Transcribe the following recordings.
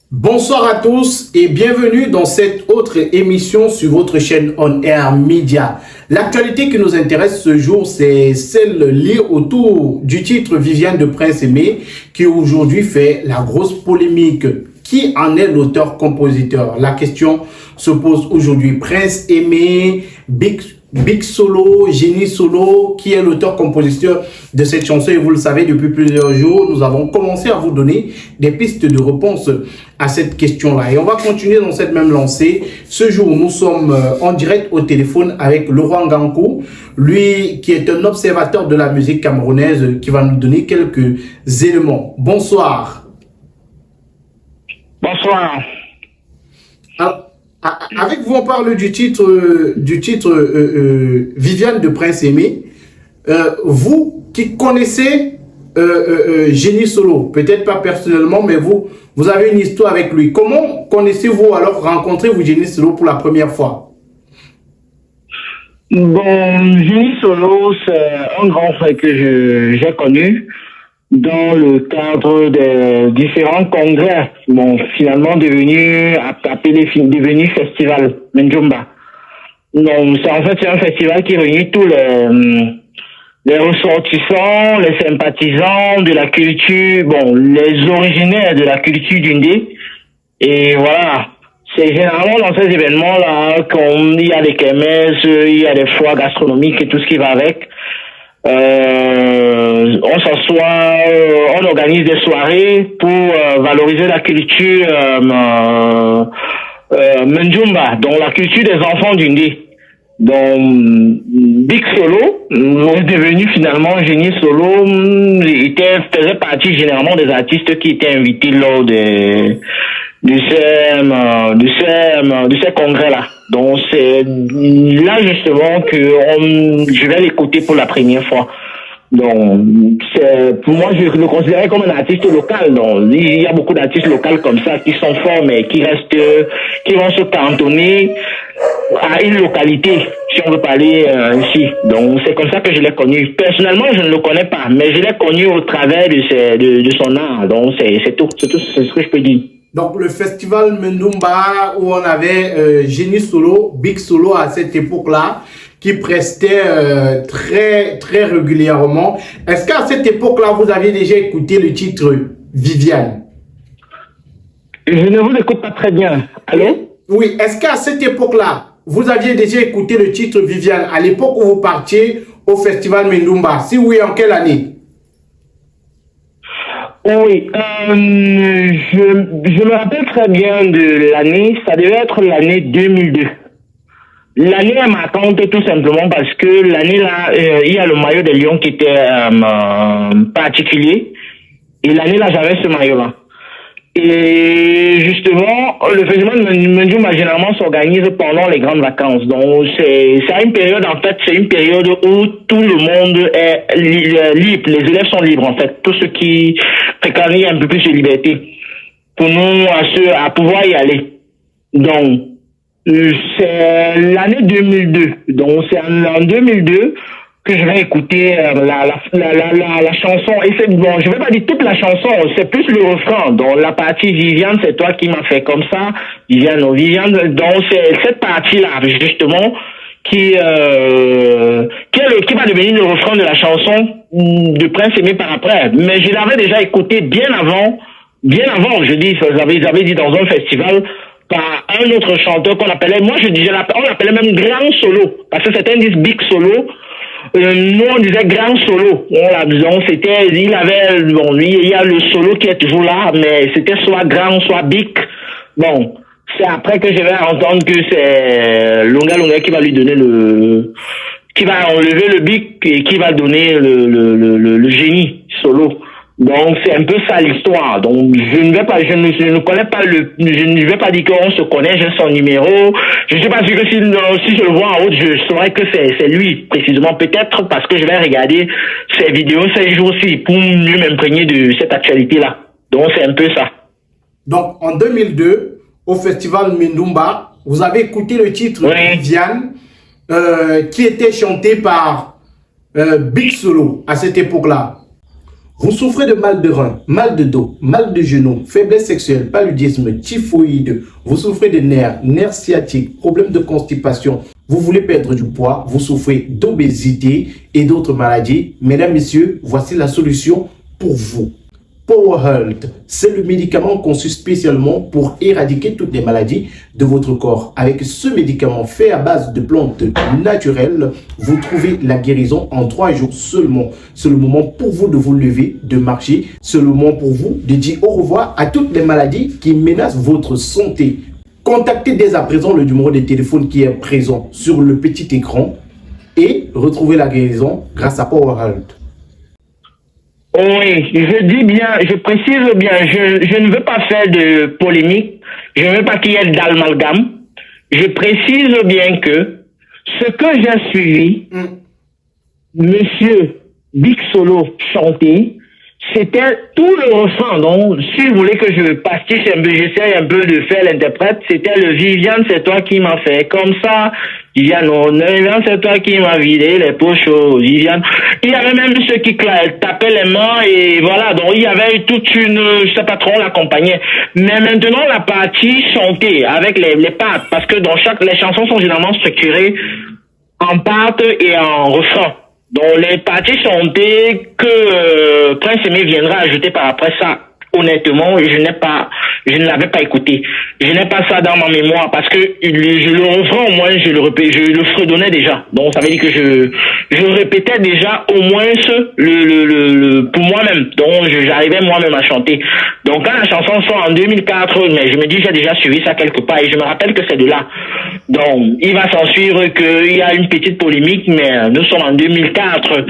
Bonsoir à tous et bienvenue dans cette autre émission sur votre chaîne On Air Media. L'actualité qui nous intéresse ce jour, c'est celle liée autour du titre Viviane de Prince Aimé qui aujourd'hui fait la grosse polémique. Qui en est l'auteur-compositeur? La question se pose aujourd'hui. Prince Aimé, Big Solo, Génie Solo, qui est l'auteur-compositeur de cette chanson? Et vous le savez, depuis plusieurs jours, nous avons commencé à vous donner des pistes de réponse à cette question-là. Et on va continuer dans cette même lancée. Ce jour, nous sommes en direct au téléphone avec Laurent Ngankou, lui qui est un observateur de la musique camerounaise, qui va nous donner quelques éléments. Bonsoir. Bonsoir. Avec vous, on parle du titre Viviane de Prince Aimé. Vous qui connaissez Génie Solo, peut-être pas personnellement, mais vous avez une histoire avec lui. Comment connaissez-vous alors, rencontrez-vous Génie Solo pour la première fois? Bon, Génie Solo, c'est un grand frère que j'ai connu dans le cadre de différents congrès, bon, finalement devenu festival Menjumba. Donc, c'est un festival qui réunit tous les ressortissants, les sympathisants de la culture, bon, les originaires de la culture d'Undé. Et voilà, c'est généralement dans ces événements-là qu'il y a des kermesses, il y a des foires gastronomiques et tout ce qui va avec. On s'assoit, on organise des soirées pour valoriser la culture Menjumba, donc la culture des enfants d'Undé. Donc Big Solo est devenu finalement Génie Solo, faisait partie généralement des artistes qui étaient invités lors de ces congrès-là. Donc c'est là justement que je vais l'écouter pour la première fois. Donc pour moi, je le considérais comme un artiste local. Donc il y a beaucoup d'artistes locaux comme ça qui sont forts mais qui vont se cantonner à une localité, si on veut parler ici. Donc c'est comme ça que je l'ai connu. Personnellement, je ne le connais pas, mais je l'ai connu au travers de son art. Donc c'est tout c'est ce que je peux dire. Donc le festival Menjumba où on avait Génie Solo, Big Solo à cette époque-là, qui prestait très régulièrement. Est-ce qu'à cette époque-là, vous aviez déjà écouté le titre Viviane? Je ne vous écoute pas très bien. Allô? Oui, est-ce qu'à cette époque-là, vous aviez déjà écouté le titre Viviane, à l'époque où vous partiez au festival Menjumba? Si oui, en quelle année? Oui, je me rappelle très bien de l'année, ça devait être l'année 2002. L'année est marquante tout simplement parce que l'année là, il y a le maillot de Lyon qui était particulier. Et l'année là, j'avais ce maillot-là. Et justement, le festival Menjumba généralement s'organise pendant les grandes vacances. Donc c'est une période, en fait, c'est une période où tout le monde est libre. Les élèves sont libres, en fait. Tous ceux qui fréquentent un peu plus de liberté pour nous à pouvoir y aller. Donc c'est l'année 2002. Donc c'est en 2002 que je vais écouter la chanson. Et c'est bon, je vais pas dire toute la chanson, c'est plus le refrain. Donc la partie Viviane, c'est toi qui m'as fait comme ça. Viviane, oh, Viviane. Donc c'est cette partie-là, justement, qui va devenir le refrain de la chanson de Prince Aimé par après. Mais je l'avais déjà écouté bien avant, je dis, j'avais dit dans un festival, par un autre chanteur qu'on appelait, on l'appelait même Grand Solo, parce que c'était un disque Big Solo. Nous on disait Grand Solo. Il y a le solo qui est toujours là, mais c'était soit grand, soit big. Bon, c'est après que je vais entendre que c'est Lunga qui va lui donner qui va enlever le big et qui va donner le génie solo. Donc c'est un peu ça l'histoire. Donc je ne connais pas je ne vais pas dire qu'on se connaît, j'ai son numéro. Je ne sais pas sûr que si je le vois en route, je saurais que c'est lui précisément. Peut-être parce que je vais regarder ses vidéos ces jours-ci pour mieux m'imprégner de cette actualité-là. Donc c'est un peu ça. Donc en 2002, au festival Menjumba, vous avez écouté le titre Viviane, qui était chanté par Big Solo à cette époque-là. Vous souffrez de mal de rein, mal de dos, mal de genoux, faiblesse sexuelle, paludisme, typhoïde, vous souffrez de nerfs sciatiques, problèmes de constipation, vous voulez perdre du poids, vous souffrez d'obésité et d'autres maladies. Mesdames, messieurs, voici la solution pour vous. Power Health, c'est le médicament conçu spécialement pour éradiquer toutes les maladies de votre corps. Avec ce médicament fait à base de plantes naturelles, vous trouvez la guérison en 3 jours seulement. C'est le moment pour vous de vous lever, de marcher. C'est le moment pour vous de dire au revoir à toutes les maladies qui menacent votre santé. Contactez dès à présent le numéro de téléphone qui est présent sur le petit écran et retrouvez la guérison grâce à Power Health. Oui, je dis bien, je précise bien, je ne veux pas faire de polémique, je ne veux pas qu'il y ait d'amalgame. Je précise bien que ce que j'ai suivi, Monsieur Big Solo chanter, c'était tout le refrain. Donc, si vous voulez que je pastiche un peu, j'essaie un peu de faire l'interprète, c'était le Viviane, c'est toi qui m'as fait comme ça. Viviane, oh, Viviane, c'est toi qui m'as vidé les poches, Viviane. Il y avait même ceux qui tapaient les mains et voilà. Donc, il y avait toute une, je sais pas trop, on l'accompagnait. Mais maintenant, la partie chantée avec les parts, parce que dans les chansons sont généralement structurées en parts et en refrain. Donc les parties chantées que Prince Aimé viendra ajouter par après ça, honnêtement, je ne l'avais pas écouté. Je n'ai pas ça dans ma mémoire parce que le refrain au moins je le fredonnais déjà. Donc ça veut dire que je répétais déjà au moins pour moi-même. Donc j'arrivais moi-même à chanter. Donc quand la chanson sort en 2004, mais je me dis j'ai déjà suivi ça quelque part et je me rappelle que c'est de là. Donc il va s'en suivre qu'il y a une petite polémique, mais nous sommes en 2004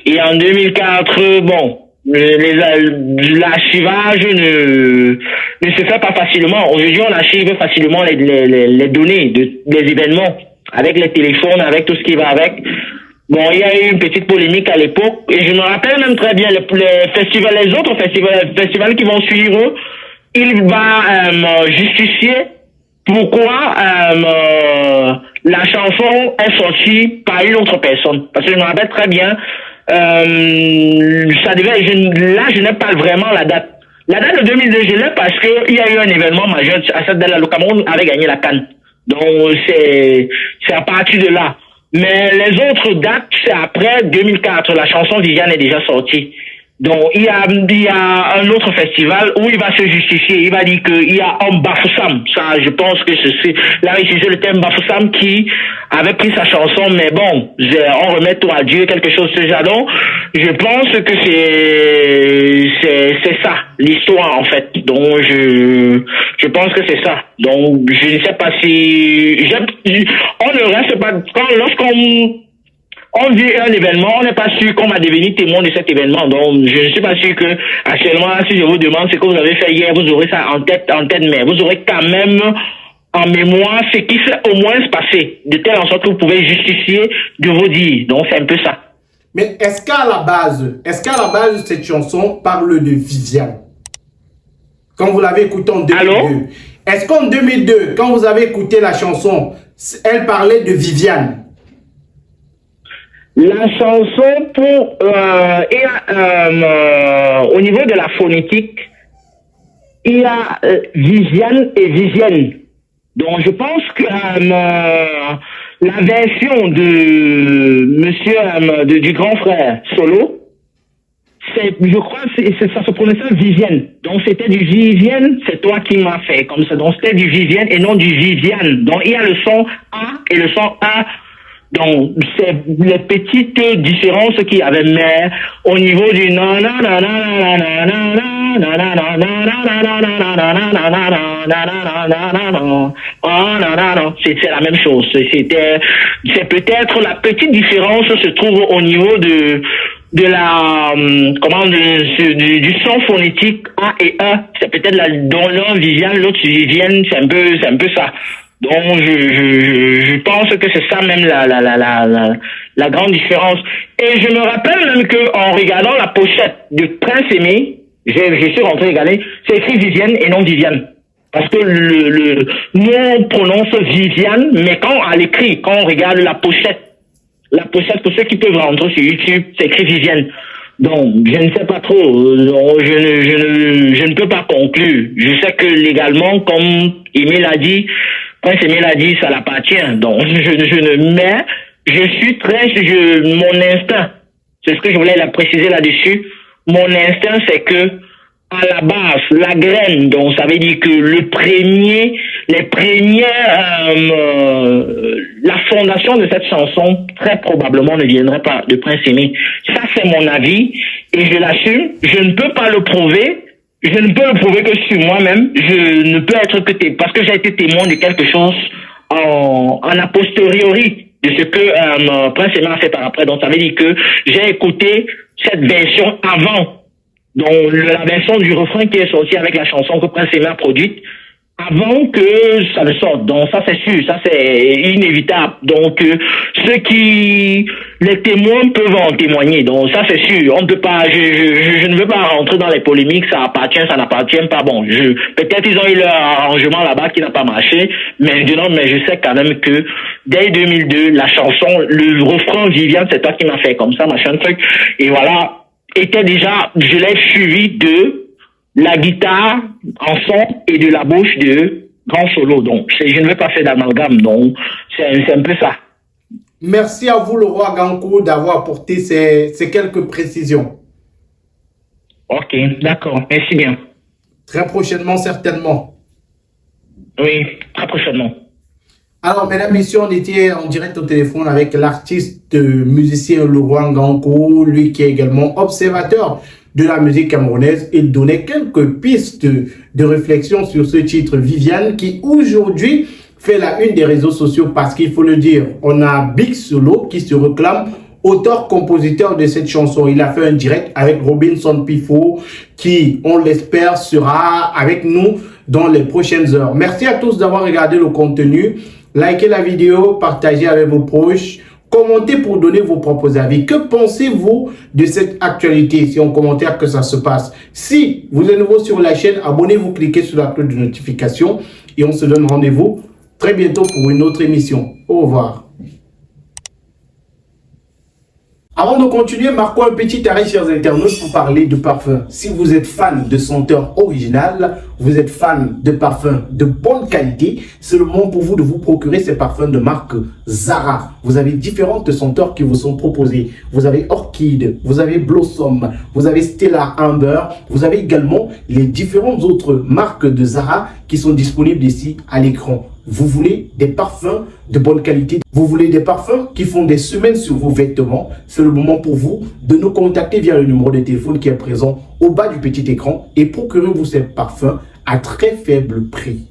et en 2004, bon. L'archivage ne se fait pas facilement. Aujourd'hui, on archive facilement les données des événements avec les téléphones, avec tout ce qui va avec. Bon, il y a eu une petite polémique à l'époque et je me rappelle même très bien les autres festivals qui vont suivre. Il va justifier pourquoi la chanson est sortie par une autre personne. Parce que je me rappelle très bien. Ça devait, je n'ai pas vraiment la date. La date de 2002, je l'ai parce que il y a eu un événement majeur à cette date-là. Le Cameroun avait gagné la CAN. Donc, c'est à partir de là. Mais les autres dates, c'est après 2004. La chanson Viviane est déjà sortie. Donc, il y a un autre festival où il va se justifier. Il va dire qu'il y a un Bafoussam. Ça, je pense que c'est là, il utilisé le terme Bafoussam qui avait pris sa chanson, mais bon, on remet tout à Dieu, quelque chose de ce genre. Donc, je pense que c'est ça, l'histoire, en fait. Donc, je pense que c'est ça. Donc, je ne sais pas si, on ne reste pas, on vit un événement, on n'est pas sûr qu'on va devenir témoin de cet événement. Donc, je ne suis pas sûr que, actuellement, si je vous demande ce que vous avez fait hier, vous aurez ça en tête, mais vous aurez quand même en mémoire ce qui s'est au moins passé, de telle en sorte que vous pouvez justifier de vos dires. Donc, c'est un peu ça. Mais est-ce qu'à la base, cette chanson parle de Viviane? Quand vous l'avez écoutée en 2002. Allô? Est-ce qu'en 2002, quand vous avez écouté la chanson, elle parlait de Viviane? La chanson au niveau de la phonétique, il y a Viviane et Vivienne. Donc je pense que la version de monsieur du grand frère Solo, je crois ça se prononçait Vivienne. Donc c'était du Vivienne, c'est toi qui m'as fait comme ça. Donc c'était du Vivienne et non du Viviane. Donc il y a le son A et le son A. Donc, c'est les petites différences qu'il y avait, mais au niveau du c'est la même chose. C'est peut-être la petite différence se trouve au niveau de la du son phonétique A et E. C'est peut-être dont l'un Viviane, l'autre Vivienne, c'est un peu ça. Donc je pense que c'est ça même la grande différence. Et je me rappelle même que en regardant la pochette de Prince Aimé, je suis rentré regarder, c'est écrit Vivienne et non Viviane. Parce que nous on prononce Viviane, mais quand à l'écrit, quand on regarde la pochette pour ceux qui peuvent rentrer sur YouTube, c'est écrit Vivienne. Donc, je ne sais pas trop. Donc, je ne peux pas conclure. Je sais que légalement, comme Emile a dit, Prince Emile a dit, ça l'appartient. Donc, mais je suis mon instinct, c'est ce que je voulais la préciser là-dessus. Mon instinct, c'est que, à la base, la graine, donc ça veut dire que la fondation de cette chanson, très probablement ne viendrait pas de Prince Emile. Ça, c'est mon avis, et je l'assume. Je ne peux pas le prouver. Je ne peux le prouver que sur moi-même. Je ne peux être que parce que j'ai été témoin de quelque chose en a posteriori de ce que Prince Emile a fait par après. Donc, ça veut dire que j'ai écouté cette version avant. Donc, la version du refrain qui est sortie avec la chanson que Prince Emile a produite, avant que ça ne sorte. Donc, ça, c'est sûr, ça, c'est inévitable. Donc, les témoins peuvent en témoigner. Donc, ça, c'est sûr. On ne peut pas, je ne veux pas rentrer dans les polémiques, ça appartient, ça n'appartient pas. Bon, peut-être ils ont eu leur arrangement là-bas qui n'a pas marché, mais je sais quand même que dès 2002, la chanson, le refrain Viviane, c'est toi qui m'as fait comme ça, machin truc. Et voilà, était déjà, je l'ai suivi de la guitare en son et de la bouche de grand solo. Donc, je ne vais pas faire d'amalgame. Donc, c'est un peu ça. Merci à vous, le roi Gankou, d'avoir apporté ces quelques précisions. Ok, d'accord. Merci bien. Très prochainement, certainement. Oui, très prochainement. Alors, mesdames, messieurs, on était en direct au téléphone avec l'artiste musicien Laurent Gankou, lui qui est également observateur de la musique camerounaise. Il donnait quelques pistes de réflexion sur ce titre Viviane qui aujourd'hui fait la une des réseaux sociaux parce qu'il faut le dire, on a Big Solo qui se réclame auteur-compositeur de cette chanson. Il a fait un direct avec Robinson Pifo qui, on l'espère, sera avec nous dans les prochaines heures. Merci à tous d'avoir regardé le contenu. Likez la vidéo, partagez avec vos proches, commentez pour donner vos propres avis. Que pensez-vous de cette actualité? C'est en commentaire que ça se passe. Si vous êtes nouveau sur la chaîne, abonnez-vous, cliquez sur la cloche de notification et on se donne rendez-vous très bientôt pour une autre émission. Au revoir. Avant de continuer, marquons un petit arrêt, chers internautes, pour parler de parfum. Si vous êtes fan de senteur originale, vous êtes fan de parfums de bonne qualité, c'est le moment pour vous de vous procurer ces parfums de marque Zara. Vous avez différentes senteurs qui vous sont proposées. Vous avez Orchid, vous avez Blossom, vous avez Stella Amber, vous avez également les différentes autres marques de Zara qui sont disponibles ici à l'écran. Vous voulez des parfums de bonne qualité, vous voulez des parfums qui font des semaines sur vos vêtements, c'est le moment pour vous de nous contacter via le numéro de téléphone qui est présent au bas du petit écran et procurez-vous ces parfums à très faible prix.